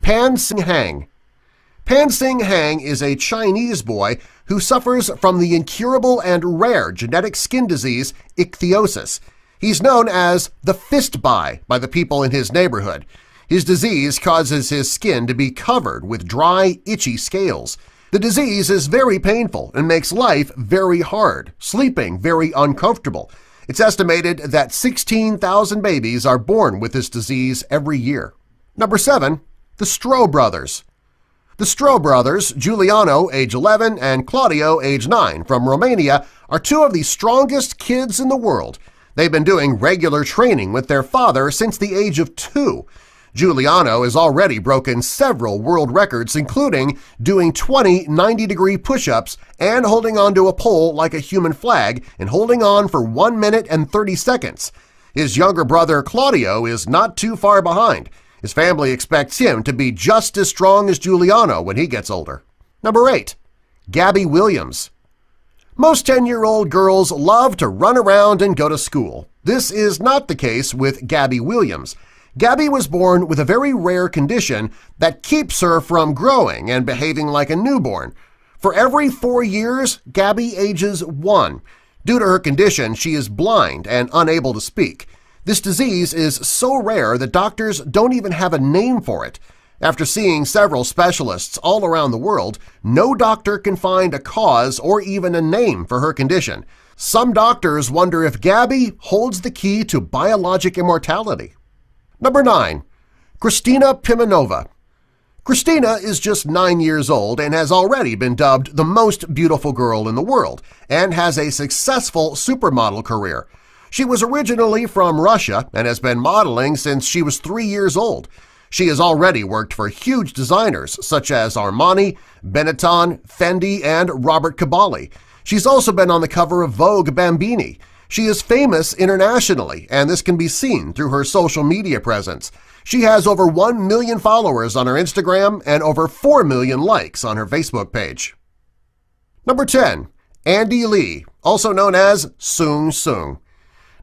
Pan Sing Hang. Pan Sing Hang is a Chinese boy who suffers from the incurable and rare genetic skin disease ichthyosis. He's known as the fist by the people in his neighborhood. His disease causes his skin to be covered with dry, itchy scales. The disease is very painful and makes life very hard, sleeping very uncomfortable. It's estimated that 16,000 babies are born with this disease every year. Number 7. The Stroh Brothers. The Stroh brothers, Giuliano, age 11, and Claudio, age 9, from Romania, are two of the strongest kids in the world. They've been doing regular training with their father since the age of 2. Giuliano has already broken several world records, including doing 20 90-degree push-ups and holding onto a pole like a human flag and holding on for 1 minute and 30 seconds. His younger brother Claudio is not too far behind. His family expects him to be just as strong as Giuliano when he gets older. Number 8. Gabby Williams. Most 10-year-old girls love to run around and go to school. This is not the case with Gabby Williams. Gabby was born with a very rare condition that keeps her from growing and behaving like a newborn. For every 4 years, Gabby ages 1. Due to her condition, she is blind and unable to speak. This disease is so rare that doctors don't even have a name for it. After seeing several specialists all around the world, no doctor can find a cause or even a name for her condition. Some doctors wonder if Gabby holds the key to biologic immortality. Number 9. Kristina Pimenova. Kristina is just 9 years old and has already been dubbed the most beautiful girl in the world and has a successful supermodel career. She was originally from Russia and has been modeling since she was 3 years old. She has already worked for huge designers such as Armani, Benetton, Fendi, and Robert Cavalli. She's also been on the cover of Vogue Bambini. She is famous internationally, and this can be seen through her social media presence. She has over 1 million followers on her Instagram and over 4 million likes on her Facebook page. Number 10. Andy Lee, also known as Sung Sung.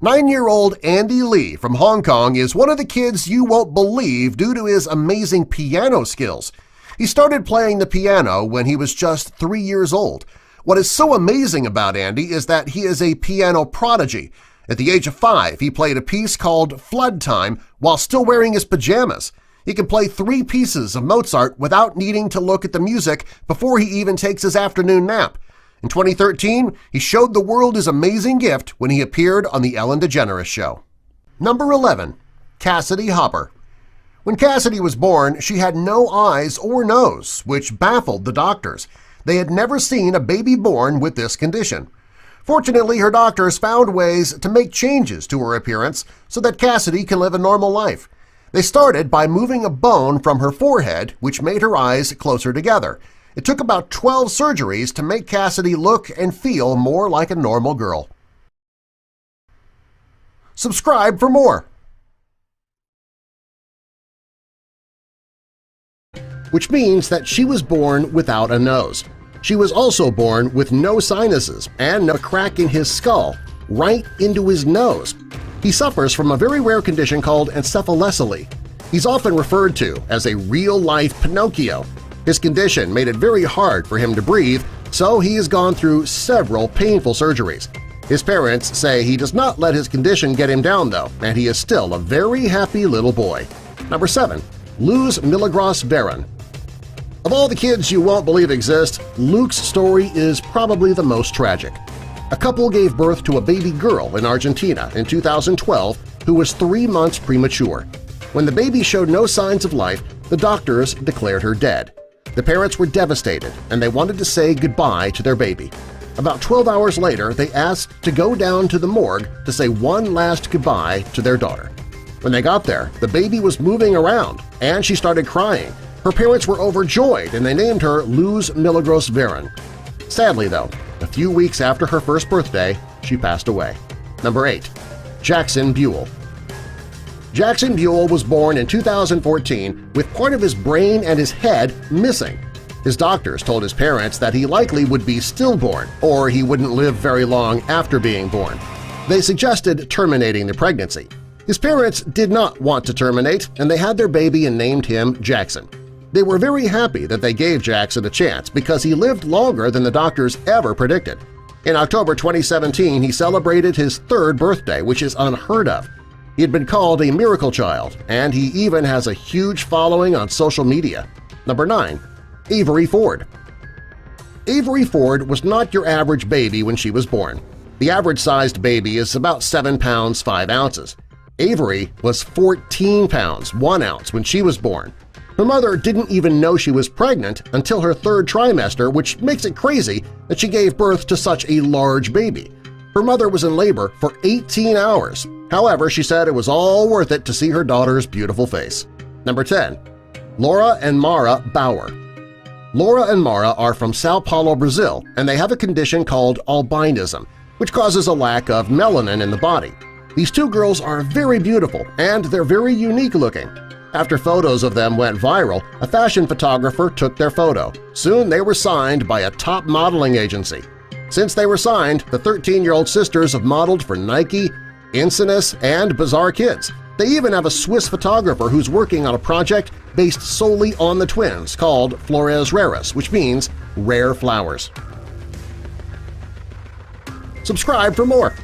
9-year-old Andy Lee from Hong Kong is one of the kids you won't believe due to his amazing piano skills. He started playing the piano when he was just 3 years old. What is so amazing about Andy is that he is a piano prodigy. At the age of 5, he played a piece called Flood Time while still wearing his pajamas. He can play 3 pieces of Mozart without needing to look at the music before he even takes his afternoon nap. In 2013, he showed the world his amazing gift when he appeared on The Ellen DeGeneres Show. Number 11. Cassidy Hopper. When Cassidy was born, she had no eyes or nose, which baffled the doctors. They had never seen a baby born with this condition. Fortunately, her doctors found ways to make changes to her appearance so that Cassidy can live a normal life. They started by moving a bone from her forehead, which made her eyes closer together. It took about 12 surgeries to make Cassidy look and feel more like a normal girl. Subscribe for more! Which means that she was born without a nose. She was also born with no sinuses and a crack in his skull, right into his nose. He suffers from a very rare condition called encephalocele. He's often referred to as a real-life Pinocchio. His condition made it very hard for him to breathe, so he has gone through several painful surgeries. His parents say he does not let his condition get him down, though, and he is still a very happy little boy. Number 7. Luz Milagros Veron. Of all the kids you won't believe exist, Luke's story is probably the most tragic. A couple gave birth to a baby girl in Argentina in 2012 who was 3 months premature. When the baby showed no signs of life, the doctors declared her dead. The parents were devastated and they wanted to say goodbye to their baby. About 12 hours later, they asked to go down to the morgue to say one last goodbye to their daughter. When they got there, the baby was moving around and she started crying. Her parents were overjoyed and they named her Luz Milagros Veron. Sadly, though, a few weeks after her first birthday, she passed away. Number 8. Jackson Buell. Jackson Buell was born in 2014 with part of his brain and his head missing. His doctors told his parents that he likely would be stillborn or he wouldn't live very long after being born. They suggested terminating the pregnancy. His parents did not want to terminate, and they had their baby and named him Jackson. They were very happy that they gave Jackson a chance because he lived longer than the doctors ever predicted. In October 2017, he celebrated his 3rd birthday, which is unheard of. He had been called a miracle child, and he even has a huge following on social media. Number 9. Avery Ford. Avery Ford was not your average baby when she was born. The average-sized baby is about 7 pounds 5 ounces. Avery was 14 pounds 1 ounce when she was born. Her mother didn't even know she was pregnant until her 3rd trimester, which makes it crazy that she gave birth to such a large baby. Her mother was in labor for 18 hours. However, she said it was all worth it to see her daughter's beautiful face. Number 10. Laura and Mara Bauer. Laura and Mara are from Sao Paulo, Brazil, and they have a condition called albinism, which causes a lack of melanin in the body. These 2 girls are very beautiful, and they're very unique-looking. After photos of them went viral, a fashion photographer took their photo. Soon they were signed by a top modeling agency. Since they were signed, the 13-year-old sisters have modeled for Nike, Insinus, and Bazaar Kids. They even have a Swiss photographer who's working on a project based solely on the twins called Flores Raras, which means rare flowers. Subscribe for more!